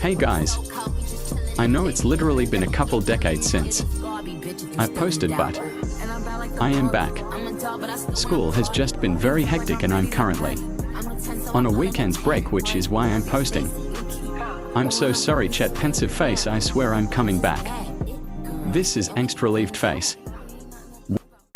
Hey guys. I know it's literally been a couple decades since I posted, but I am back. School has just been very hectic and I'm currently on a weekend's break, which is why I'm posting. I'm so sorry, chat pensive face, I swear I'm coming back. This is Angst relieved face.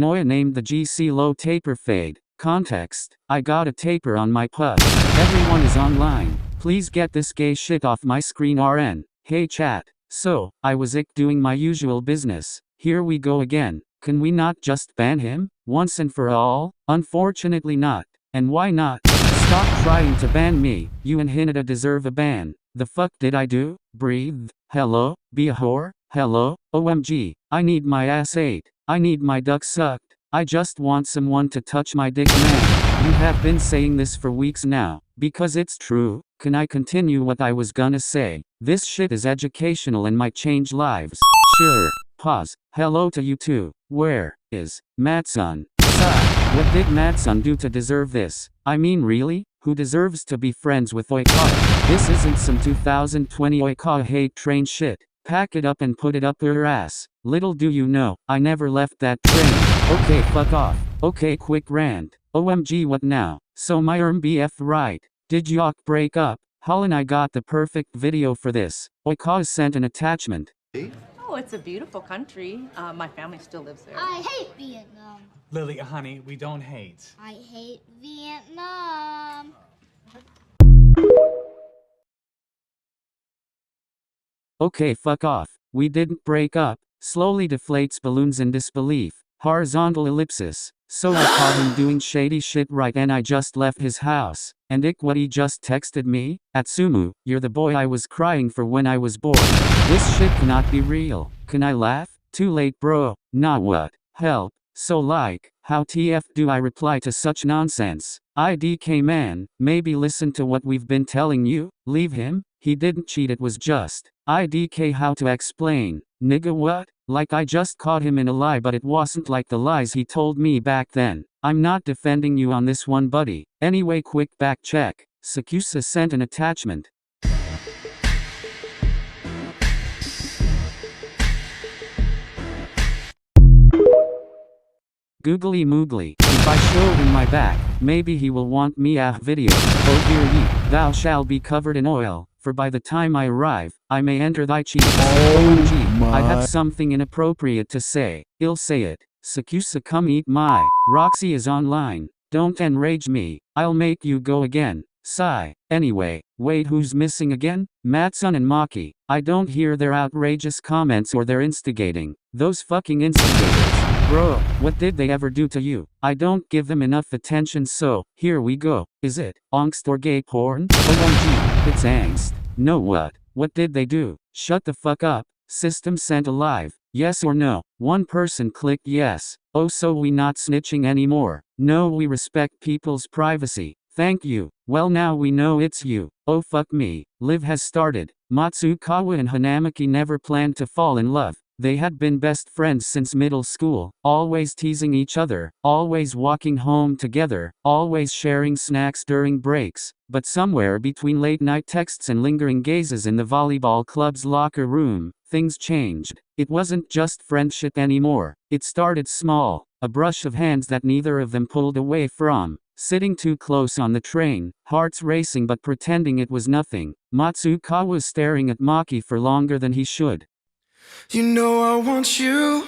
Noia named the GC low taper fade. Context: I got a taper on my pud. Everyone is online. Please get this gay shit off my screen RN. Hey chat. So, I was doing my usual business. Here we go again. Can we not just ban him? Once and for all? Unfortunately not. And why not? Stop trying to ban me. You and Hinata deserve a ban. The fuck did I do? Breathe. Hello? Be a whore? Hello? OMG. I need my ass ate. I need my duck sucked. I just want someone to touch my dick, man. You have been saying this for weeks now. Because it's true. Can I continue what I was gonna say? This shit is educational and might change lives. Sure. Pause. Hello to you too. Where is Matsun? Sigh. What did Matsun do to deserve this? I mean, really? Who deserves to be friends with Oikawa? This isn't some 2020 Oikawa hate train shit. Pack it up and put it up your ass. Little do you know, I never left that train. Okay, fuck off. Okay, quick rant. OMG, what now? So my BF right. Did y'all break up? Hal and I got the perfect video for this. Oikawa sent an attachment. Oh, it's a beautiful country. My family still lives there. I hate Vietnam. Lily, honey, we don't hate. I hate Vietnam. Okay, fuck off. We didn't break up. Slowly deflates balloons in disbelief. Horizontal ellipsis. So I caught him doing shady shit right and I just left his house. And what he just texted me? Atsumu, you're the boy I was crying for when I was born. This shit cannot be real. Can I laugh? Too late, bro. Nah, what? Help. So like, how TF do I reply to such nonsense? IDK man, maybe listen to what we've been telling you. Leave him. He didn't cheat, it was just IDK. How to explain? Nigga, what? Like I just caught him in a lie, but it wasn't like the lies he told me back then. I'm not defending you on this one, buddy. Anyway, quick back check. Sakusa sent an attachment. Googly moogly. If I show him my back, maybe he will want me video. Oh dear ye, thou shall be covered in oil, for by the time I arrive, I may enter thy cheeks. OMG, I have something inappropriate to say. I'll say it. Sakusa, come eat my. Roxy is online. Don't enrage me. I'll make you go again. Sigh. Anyway, wait, who's missing again? Matsun and Maki. I don't hear their outrageous comments or their instigating. Those fucking instigators. Bro, what did they ever do to you? I don't give them enough attention, so, here we go. Is it Angst or gay porn? OMG, it's Angst. No, what? What did they do? Shut the fuck up. System sent a live. Yes or no? One person clicked yes. Oh, so we not snitching anymore? No, we respect people's privacy. Thank you. Well, now we know it's you. Oh fuck me. Live has started. Matsukawa and Hanamaki never planned to fall in love. They had been best friends since middle school, always teasing each other, always walking home together, always sharing snacks during breaks. But somewhere between late-night texts and lingering gazes in the volleyball club's locker room, things changed. It wasn't just friendship anymore. It started small, a brush of hands that neither of them pulled away from. Sitting too close on the train, hearts racing but pretending it was nothing. Matsukawa staring at Maki for longer than he should. You know I want you.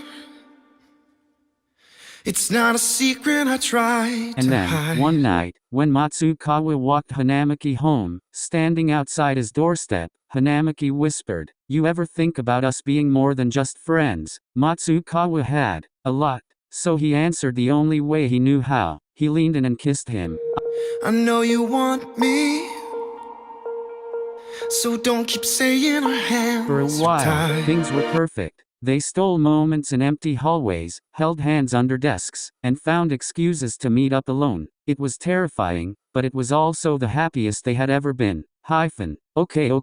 It's not a secret I try and to then, hide. One night, when Matsukawa walked Hanamaki home, standing outside his doorstep, Hanamaki whispered, "You ever think about us being more than just friends?" Matsukawa had, a lot. So he answered the only way he knew how. He leaned in and kissed him. I know you want me, so don't keep saying our hands For a while, tied. things were perfect. They stole moments in empty hallways, held hands under desks, and found excuses to meet up alone. It was terrifying, but it was also the happiest they had ever been. Okay. Look,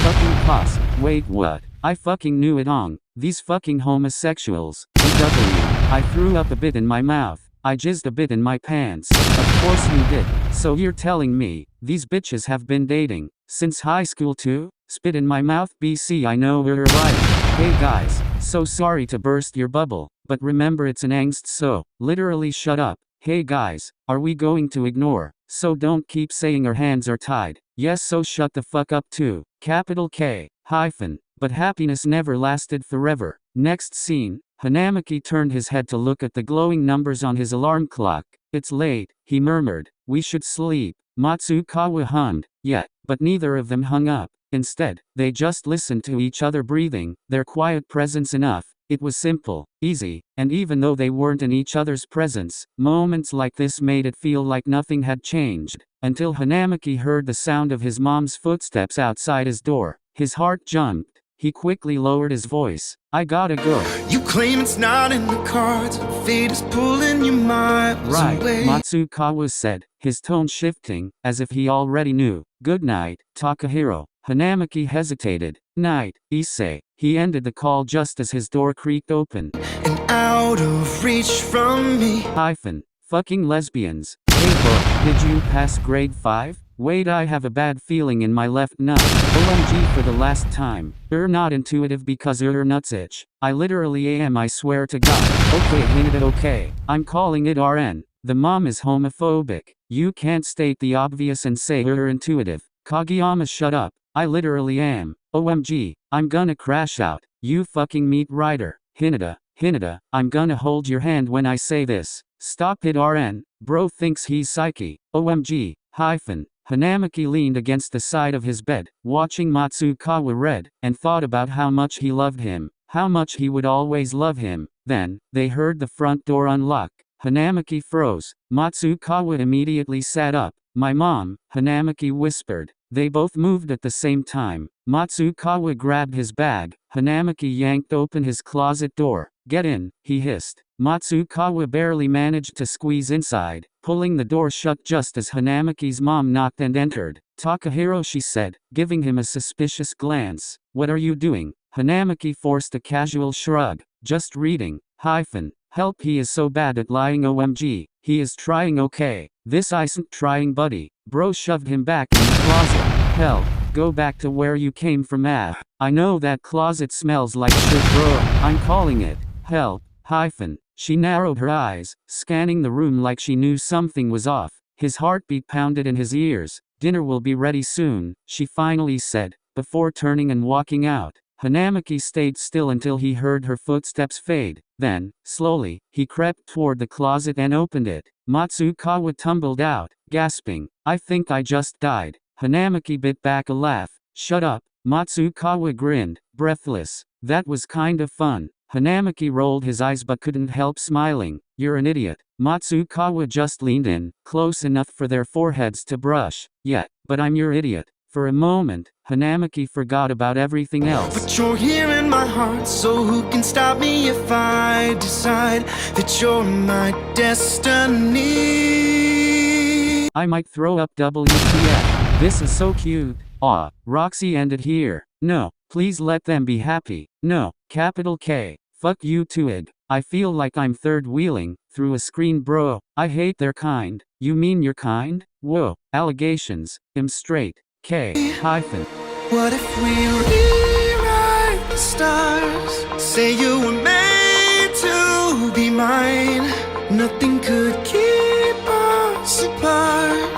fucking pause. Wait, what? I fucking knew it on. These fucking homosexuals. I threw up a bit in my mouth. I jizzed a bit in my pants. Of course you did. So you're telling me, these bitches have been dating. Since high school too? Spit in my mouth BC I know we're right. Hey guys, so sorry to burst your bubble, but remember it's an angst so, literally shut up. Hey guys, are we going to ignore? So don't keep saying our hands are tied. Yes so shut the fuck up too. Capital K, hyphen. But happiness never lasted forever. Next scene, Hanamaki turned his head to look at the glowing numbers on his alarm clock. It's late, he murmured. We should sleep. Matsukawa hummed. Yeah, but neither of them hung up. Instead, they just listened to each other breathing, their quiet presence enough. It was simple, easy, and even though they weren't in each other's presence, moments like this made it feel like nothing had changed. Until Hanamaki heard the sound of his mom's footsteps outside his door. His heart jumped. He quickly lowered his voice. I gotta go. You claim it's not in the cards. Fate is pulling you miles Right, away. Matsukawa said, his tone shifting, as if he already knew. Good night, Takahiro. Hanamaki hesitated. Night, Issei. He ended the call just as his door creaked open. And out of reach from me. Hyphen. Fucking lesbians. Hey bro, did you pass grade 5? Wait I have a bad feeling in my left nut. OMG for the last time. Not intuitive because nuts itch. I literally am I swear to God. Okay hinted okay. I'm calling it RN. The mom is homophobic. You can't state the obvious and say intuitive. Kageyama shut up. I literally am. OMG. I'm gonna crash out. You fucking meat writer. Hinata, I'm gonna hold your hand when I say this. Stop it RN. Bro thinks he's psyche. OMG. Hyphen. Hanamaki leaned against the side of his bed, watching Matsukawa read, and thought about how much he loved him, how much he would always love him. Then, they heard the front door unlock. Hanamaki froze. Matsukawa immediately sat up. My mom, Hanamaki whispered. They both moved at the same time. Matsukawa grabbed his bag. Hanamaki yanked open his closet door. Get in, he hissed. Matsukawa barely managed to squeeze inside, pulling the door shut just as Hanamaki's mom knocked and entered. Takahiro, she said, giving him a suspicious glance. What are you doing? Hanamaki forced a casual shrug. Just reading. Hyphen. Help he is so bad at lying OMG. He is trying okay. This isn't trying buddy. Bro shoved him back in the closet. Help. Go back to where you came from I know that closet smells like shit bro. I'm calling it. Help. Hyphen. She narrowed her eyes, scanning the room like she knew something was off. His heartbeat pounded in his ears. Dinner will be ready soon, she finally said, before turning and walking out. Hanamaki stayed still until he heard her footsteps fade. Then, slowly, he crept toward the closet and opened it. Matsukawa tumbled out, gasping, I think I just died. Hanamaki bit back a laugh. Shut up. Matsukawa grinned, breathless. That was kind of fun. Hanamaki rolled his eyes but couldn't help smiling. You're an idiot. Matsukawa just leaned in, close enough for their foreheads to brush. Yeah, but I'm your idiot. For a moment, Hanamaki forgot about everything else. But you're here in my heart, so who can stop me if I decide that you're my destiny? I might throw up WTF. This is so cute. Aw, Roxy ended here. No, please let them be happy. No, capital K. Fuck you too Ig. I feel like I'm third wheeling through a screen bro. I hate their kind. You mean you're kind? Whoa, allegations. I'm straight. K. Hyphen. What if we rewrite the stars? Say you were made to be mine. Nothing could keep us apart.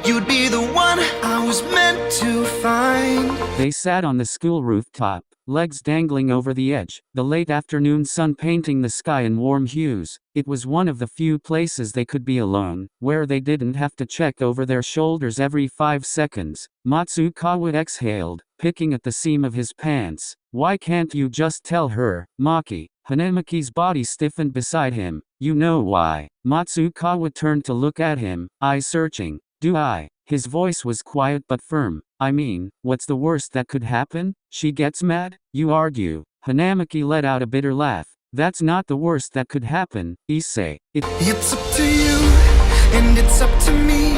You'd be the one I was meant to find. They sat on the school rooftop, legs dangling over the edge, the late afternoon sun painting the sky in warm hues. It was one of the few places they could be alone, where they didn't have to check over their shoulders every 5 seconds. Matsukawa exhaled, picking at the seam of his pants. Why can't you just tell her, Maki? Hanamaki's body stiffened beside him. You know why. Matsukawa turned to look at him, eyes searching. Do I? His voice was quiet but firm. I mean, what's the worst that could happen? She gets mad? You argue. Hanamaki let out a bitter laugh. That's not the worst that could happen, Issei. It's up to you, and it's up to me.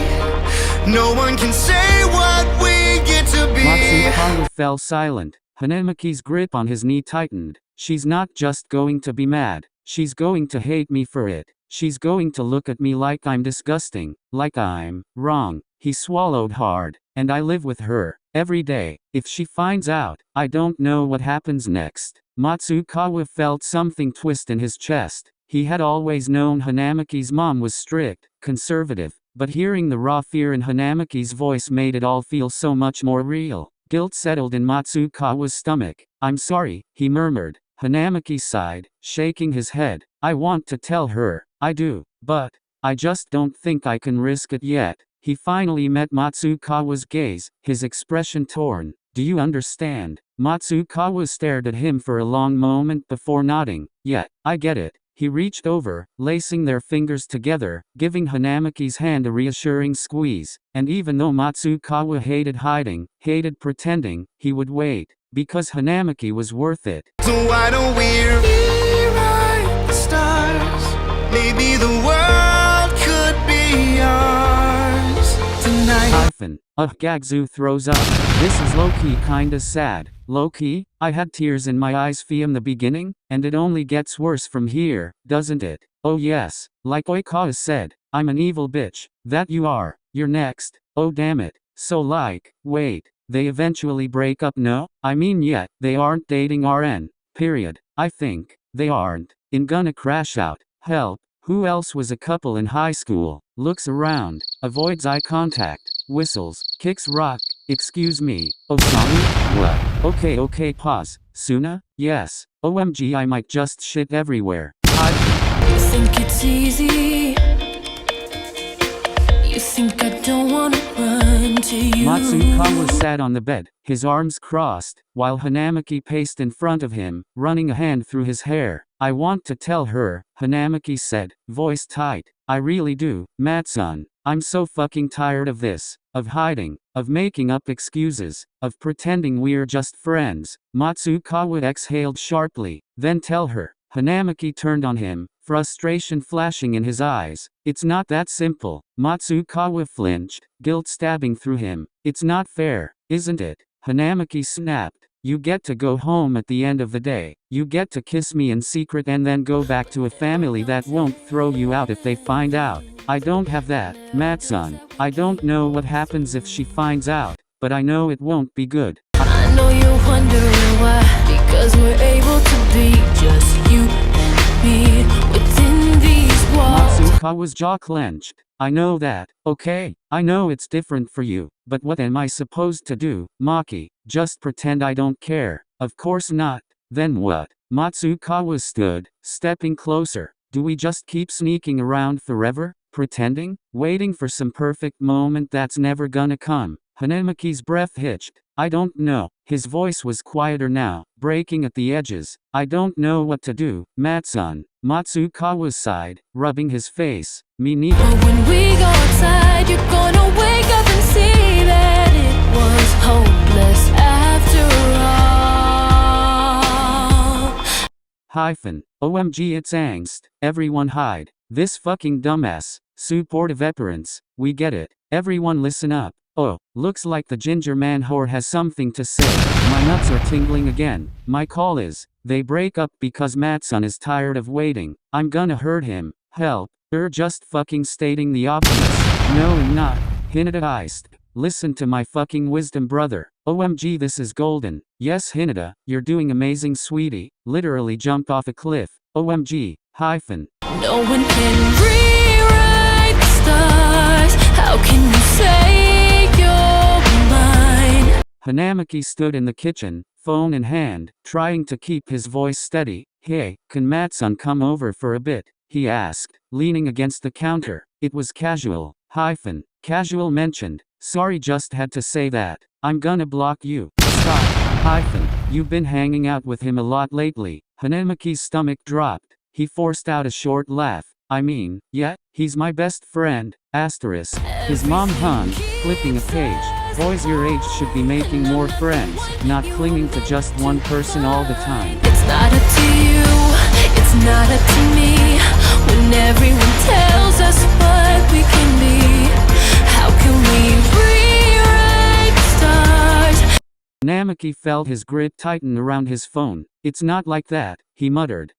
No one can say what we get to be. Matsukawa fell silent. Hanamaki's grip on his knee tightened. She's not just going to be mad. She's going to hate me for it. She's going to look at me like I'm disgusting, like I'm wrong. He swallowed hard. and I live with her every day. If she finds out, I don't know what happens next. Matsukawa felt something twist in his chest. He had always known Hanamiki's mom was strict, conservative, but hearing the raw fear in Hanamiki's voice made it all feel so much more real. Guilt settled in Matsukawa's stomach. "I'm sorry," he murmured. Hanamiki sighed, shaking his head. "I want to tell her, I do, but I just don't think I can risk it yet." He finally met Matsukawa's gaze, his expression torn. "Do you understand?" Matsukawa stared at him for a long moment before nodding. "Yeah, I get it." He reached over, lacing their fingers together, giving Hanamiki's hand a reassuring squeeze. And even though Matsukawa hated hiding, hated pretending, he would wait, because Hanamiki was worth it. So why don't we rewrite the stars? Maybe the world could be ours tonight. Gagzu throws up. "This is low-key kinda sad." "Low-key?" "I had tears in my eyes from the beginning, and it only gets worse from here, doesn't it?" "Oh yes, like Oikawa said, I'm an evil bitch." "That you are. You're next." "Oh damn it." "So like, wait, they eventually break up?" "No, I mean yet, they aren't dating RN. Period." "I think they aren't." "In gonna crash out." "Help." Who else was a couple in high school? Looks around, avoids eye contact, whistles, kicks rock. "Excuse me, Osamu?" "What?" Okay, pause. "Suna?" "Yes." "OMG, I might just shit everywhere." You think it's easy? You think I don't wanna run to you? Matsukawa sat on the bed, his arms crossed, while Hanamiki paced in front of him, running a hand through his hair. "I want to tell her," Hanamiki said, voice tight. "I really do, Matsun. I'm so fucking tired of this. Of hiding, of making up excuses, of pretending we're just friends." Matsukawa exhaled sharply. "Then tell her." Hanamiki turned on him, frustration flashing in his eyes. "It's not that simple." Matsukawa flinched, guilt stabbing through him. "It's not fair, isn't it?" Hanamiki snapped. "You get to go home at the end of the day. You get to kiss me in secret and then go back to a family that won't throw you out if they find out. I don't have that, Matsun. I don't know what happens if she finds out, but I know it won't be good." I know you're wondering why, because we're able to be just you and me within these walls. Matsukawa's jaw clenched. "I know that, okay? I know it's different for you, but what am I supposed to do, Maki? Just pretend I don't care?" "Of course not." "Then what?" Matsukawa stood, stepping closer. "Do we just keep sneaking around forever? Pretending? Waiting for some perfect moment that's never gonna come?" Hanamiki's breath hitched. "I don't know." His voice was quieter now, breaking at the edges. "I don't know what to do, Matsun." Matsukawa sighed, rubbing his face. "Me neither." But when we go outside, you're gonna wake up and see that it was hopeless after all. OMG, it's Angst. Everyone hide. This fucking dumbass. Supportive appearance. We get it. Everyone listen up. Oh, looks like the ginger man whore has something to say. My nuts are tingling again. My call is, they break up because Matsun is tired of waiting. I'm gonna hurt him. Help. Just fucking stating the obvious. No, I'm not. Hinata iced. Listen to my fucking wisdom, brother. OMG, this is golden. Yes, Hinata, you're doing amazing, sweetie. Literally jumped off a cliff. OMG. No one can rewrite the stars. How can you say you're mine? Hanamiki stood in the kitchen, phone in hand, trying to keep his voice steady. "Hey, can Matsun come over for a bit?" he asked, leaning against the counter. It was casual. Casual mentioned. "Sorry, just had to say that. I'm gonna block you." "Stop." You've been hanging out with him a lot lately. Hanamiki's stomach dropped. He forced out a short laugh. "I mean, yeah, he's my best friend." His mom hummed, flipping a page. "Boys your age should be making more friends, not clinging to just one person all the time." It's not up to you, it's not up to me. When everyone tells us what we can be, how can we rewrite the stars? Hanamiki felt his grip tighten around his phone. "It's not like that," he muttered.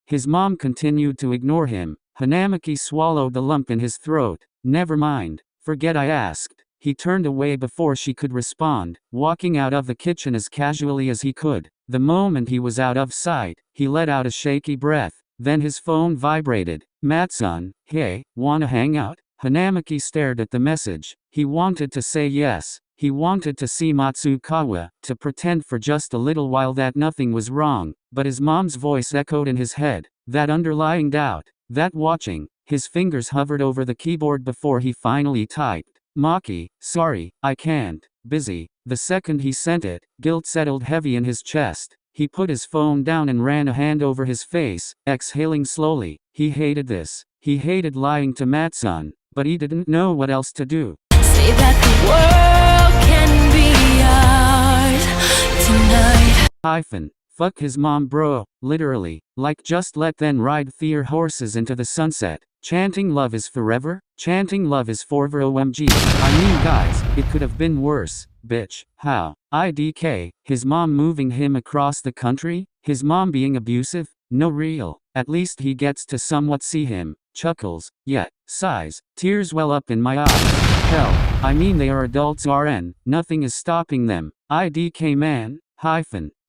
His mom continued to ignore him. Hanamiki swallowed the lump in his throat. "Never mind. Forget I asked." He turned away before she could respond, walking out of the kitchen as casually as he could. The moment he was out of sight, he let out a shaky breath. Then his phone vibrated. "Matsun, hey, wanna hang out?" Hanamaki stared at the message. He wanted to say yes. He wanted to see Matsukawa, to pretend for just a little while that nothing was wrong, but his mom's voice echoed in his head. That underlying doubt, that watching. His fingers hovered over the keyboard before he finally typed. "Maki, sorry, I can't. Busy." The second he sent it, guilt settled heavy in his chest. He put his phone down and ran a hand over his face, exhaling slowly. He hated this. He hated lying to Matsun, but he didn't know what else to do. Say that the world can be ours tonight. Fuck his mom, bro. Literally. Like just let them ride their horses into the sunset. Chanting love is forever? Chanting love is forever, OMG. I mean guys, it could have been worse. Bitch. How? IDK. His mom moving him across the country? His mom being abusive? No real. At least he gets to somewhat see him. Chuckles. Yet. Sighs. Tears well up in my eyes. Hell. I mean they are adults RN. Nothing is stopping them. IDK man.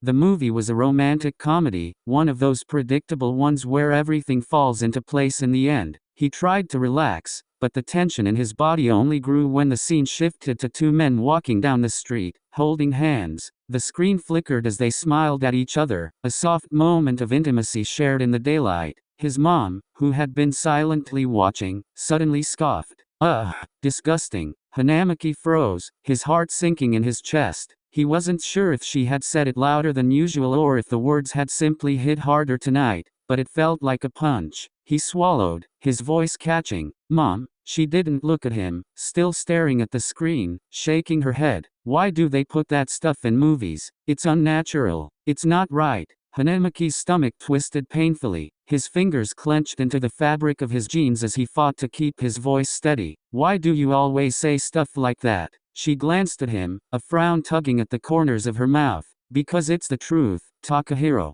The movie was a romantic comedy, one of those predictable ones where everything falls into place in the end. He tried to relax, but the tension in his body only grew when the scene shifted to two men walking down the street, holding hands. The screen flickered as they smiled at each other, a soft moment of intimacy shared in the daylight. His mom, who had been silently watching, suddenly scoffed. Ugh, disgusting. Hanamaki froze, his heart sinking in his chest. He wasn't sure if she had said it louder than usual or if the words had simply hit harder tonight, but it felt like a punch. He swallowed, his voice catching. Mom. She didn't look at him, still staring at the screen, shaking her head. Why do they put that stuff in movies? It's unnatural. It's not right. Hanamaki's stomach twisted painfully. His fingers clenched into the fabric of his jeans as he fought to keep his voice steady. Why do you always say stuff like that? She glanced at him, a frown tugging at the corners of her mouth. Because it's the truth, Takahiro.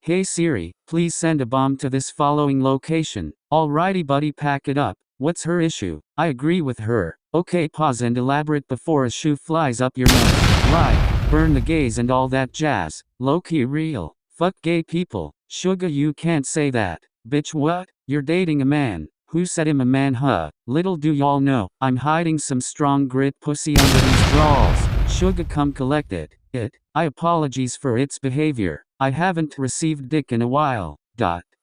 Hey Siri, please send a bomb to this following location. Alrighty buddy, pack it up. What's her issue? I agree with her. Okay, pause and elaborate before a shoe flies up your nose. Lie, burn the gays and all that jazz. Low-key real. Fuck gay people. Suga, you can't say that. Bitch, what? You're dating a man. Who said him a man, huh? Little do y'all know, I'm hiding some strong grit pussy under these drawers. Suga, come collect it. I apologize for its behavior. I haven't received dick in a while.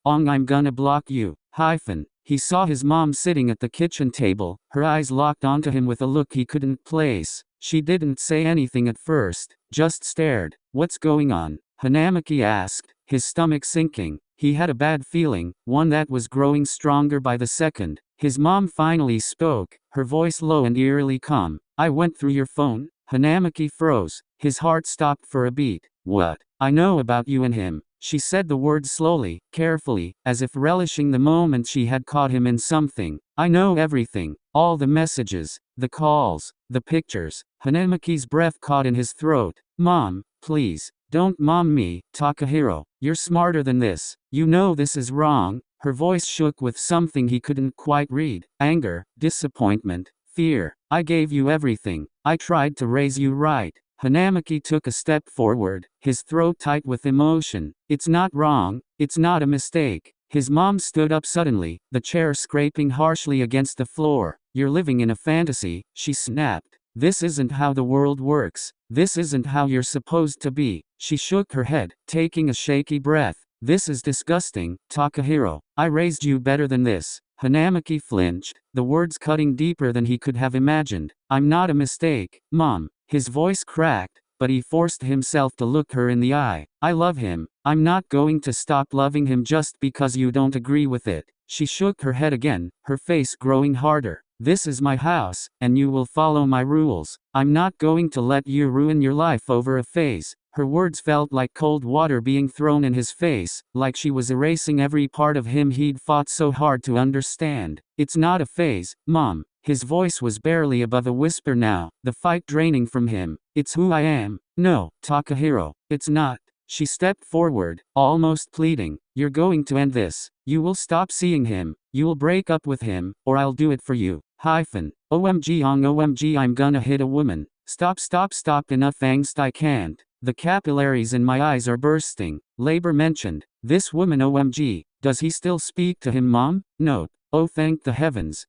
I'm gonna block you. He saw his mom sitting at the kitchen table, her eyes locked onto him with a look he couldn't place. She didn't say anything at first, just stared. What's going on? Hanamaki asked, his stomach sinking. He had a bad feeling, one that was growing stronger by the second. His mom finally spoke, her voice low and eerily calm. I went through your phone. Hanamaki froze. His heart stopped for a beat. What? I know about you and him. She said the words slowly, carefully, as if relishing the moment she had caught him in something. I know everything. All the messages, the calls, the pictures. Hanamaki's breath caught in his throat. Mom, please, don't mom me, Takahiro. You're smarter than this. You know this is wrong. Her voice shook with something he couldn't quite read. Anger, disappointment, fear. I gave you everything. I tried to raise you right. Hanamaki took a step forward, his throat tight with emotion. It's not wrong. It's not a mistake. His mom stood up suddenly, the chair scraping harshly against the floor. You're living in a fantasy, she snapped. This isn't how the world works. This isn't how you're supposed to be. She shook her head, taking a shaky breath. This is disgusting, Takahiro. I raised you better than this. Hanamaki flinched, the words cutting deeper than he could have imagined. I'm not a mistake, Mom. His voice cracked, but he forced himself to look her in the eye. I love him. I'm not going to stop loving him just because you don't agree with it. She shook her head again, her face growing harder. This is my house, and you will follow my rules. I'm not going to let you ruin your life over a phase. Her words felt like cold water being thrown in his face, like she was erasing every part of him he'd fought so hard to understand. It's not a phase, Mom. His voice was barely above a whisper now, the fight draining from him. It's who I am. No, Takahiro, it's not. She stepped forward, almost pleading. You're going to end this. You will stop seeing him. You will break up with him, or I'll do it for you. OMG on OMG I'm gonna hit a woman. Stop enough angst I can't. The capillaries in my eyes are bursting. Labor mentioned. This woman OMG. Does he still speak to him mom? Note. Oh thank the heavens.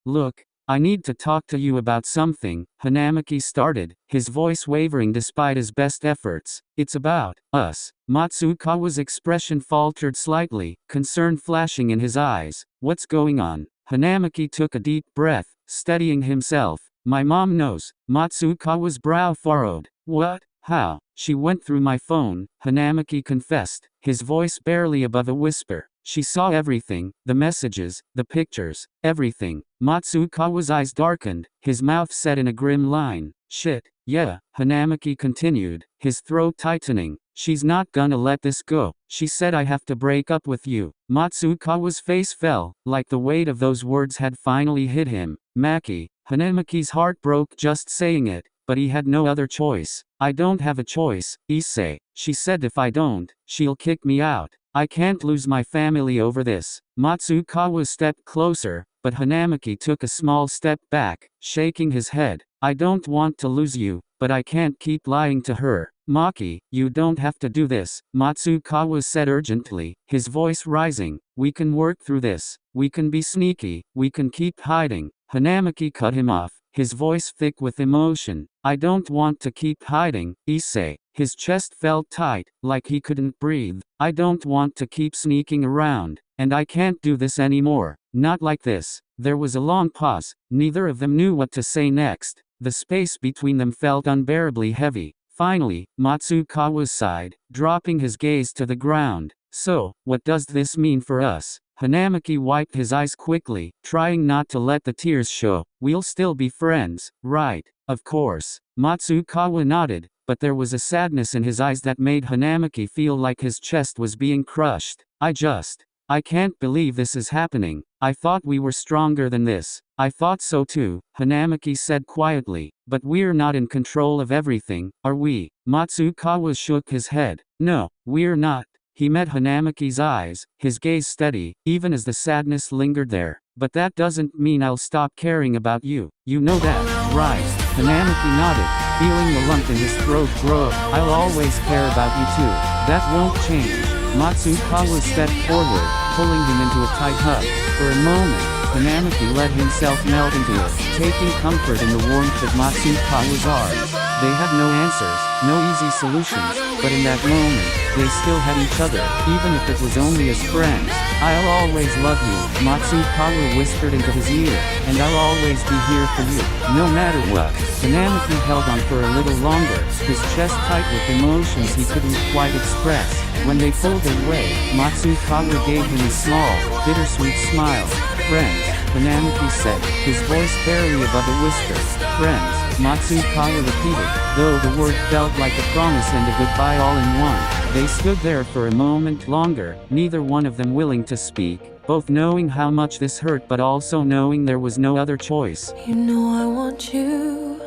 Look. I need to talk to you about something, Hanamaki started, his voice wavering despite his best efforts. It's about us. Matsukawa's expression faltered slightly, concern flashing in his eyes. What's going on? Hanamaki took a deep breath, steadying himself. My mom knows. Matsukawa's brow furrowed. What? How? She went through my phone, Hanamaki confessed, his voice barely above a whisper. She saw everything, the messages, the pictures, everything. Matsukawa's eyes darkened, his mouth set in a grim line. Shit, yeah, Hanamaki continued, his throat tightening. She's not gonna let this go. She said I have to break up with you. Matsukawa's face fell, like the weight of those words had finally hit him. Maki. Hanamaki's heart broke just saying it, but he had no other choice. I don't have a choice, Issei. She said if I don't, she'll kick me out. I can't lose my family over this. Matsukawa stepped closer, but Hanamaki took a small step back, shaking his head. I don't want to lose you, but I can't keep lying to her. Maki, you don't have to do this, Matsukawa said urgently, his voice rising. We can work through this. We can be sneaky. We can keep hiding. Hanamaki cut him off, his voice thick with emotion. I don't want to keep hiding, Issei. His chest felt tight, like he couldn't breathe. I don't want to keep sneaking around, and I can't do this anymore. Not like this. There was a long pause. Neither of them knew what to say next. The space between them felt unbearably heavy. Finally, Matsukawa sighed, dropping his gaze to the ground. So, what does this mean for us? Hanamaki wiped his eyes quickly, trying not to let the tears show. We'll still be friends, right? Of course. Matsukawa nodded, but there was a sadness in his eyes that made Hanamaki feel like his chest was being crushed. I can't believe this is happening. I thought we were stronger than this. I thought so too, Hanamaki said quietly. But we're not in control of everything, are we? Matsukawa shook his head. No, we're not. He met Hanamaki's eyes, his gaze steady, even as the sadness lingered there. But that doesn't mean I'll stop caring about you. You know that, right? Hanamaki nodded, feeling the lump in his throat grow. I'll always care about you too. That won't change. Matsukawa stepped forward, pulling him into a tight hug. For a moment, Hanamaki let himself melt into it, taking comfort in the warmth of Matsukawa's arms. They had no answers, no easy solutions, but in that moment, they still had each other, even if it was only as friends. I'll always love you, Matsukawa whispered into his ear, and I'll always be here for you, no matter what. Hanamaki held on for a little longer, his chest tight with emotions he couldn't quite express. When they pulled away, Matsukawa gave him a small, bittersweet smile. Friends, Hanamaki said, his voice barely above a whisper. Friends, Matsukawa repeated, though the word felt like a promise and a goodbye all in one. They stood there for a moment longer, neither one of them willing to speak, both knowing how much this hurt but also knowing there was no other choice. You know I want you.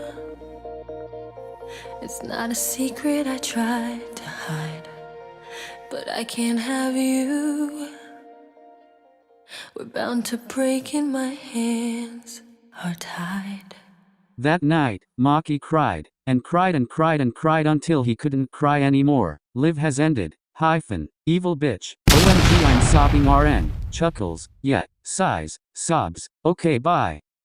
It's not a secret I tried to hide, but I can't have you. We're bound to break and my hands are tied. That night, Maki cried, and cried and cried and cried until he couldn't cry anymore. Live has ended. Evil bitch. OMG I'm sobbing RN. Chuckles. Yet. Sighs. Sobs. Okay bye.